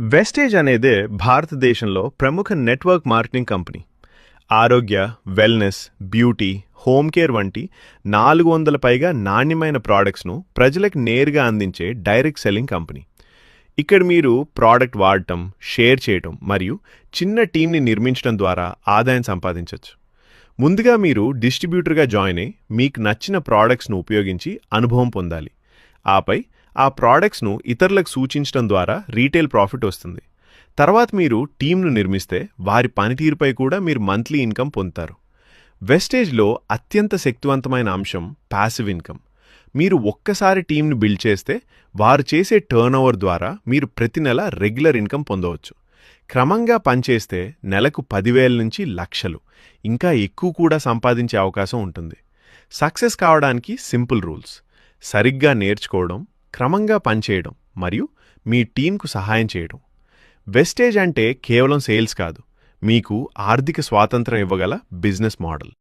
Wastage అనేదే భారతదేశంలో ప్రముఖ నెట్వర్క్ మార్కెటింగ్ కంపెనీ. ఆరోగ్య, వెల్నెస్, బ్యూటీ, హోమ్ కేర్ వంటి 400 పైగా నాణ్యమైన ప్రోడక్ట్స్ను ప్రజలకు నేరుగా అందించే డైరెక్ట్ సెల్లింగ్ కంపెనీ. ఇక్కడ మీరు ప్రోడక్ట్ వాడటం, షేర్ చేయటం మరియు చిన్న టీంని నిర్మించడం ద్వారా ఆదాయం సంపాదించవచ్చు. ముందుగా మీరు డిస్ట్రిబ్యూటర్గా జాయిన్ అయి మీకు నచ్చిన ప్రోడక్ట్స్ను ఉపయోగించి అనుభవం పొందాలి. ఆపై ఆ ప్రోడక్ట్స్ను ఇతరులకు సూచించడం ద్వారా రీటైల్ ప్రాఫిట్ వస్తుంది. తర్వాత మీరు టీంను నిర్మిస్తే వారి పనితీరుపై కూడా మీరు మంత్లీ ఇన్కమ్ పొందుతారు. వెస్టేజ్లో అత్యంత శక్తివంతమైన అంశం ప్యాసివ్ ఇన్కమ్. మీరు ఒక్కసారి టీంను బిల్డ్ చేస్తే వారు చేసే టర్నోవర్ ద్వారా మీరు ప్రతి నెల రెగ్యులర్ ఇన్కమ్ పొందవచ్చు. క్రమంగా పనిచేస్తే నెలకు 10,000 నుంచి లక్షలు, ఇంకా ఎక్కువ కూడా సంపాదించే అవకాశం ఉంటుంది. సక్సెస్ కావడానికి సింపుల్ రూల్స్: సరిగ్గా నేర్చుకోవడం, క్రమంగా పనిచేయడం మరియు మీ టీంకు సహాయం చేయడం. వెస్టేజ్ అంటే కేవలం సేల్స్ కాదు, మీకు ఆర్థిక స్వాతంత్రం ఇవ్వగల బిజినెస్ మోడల్.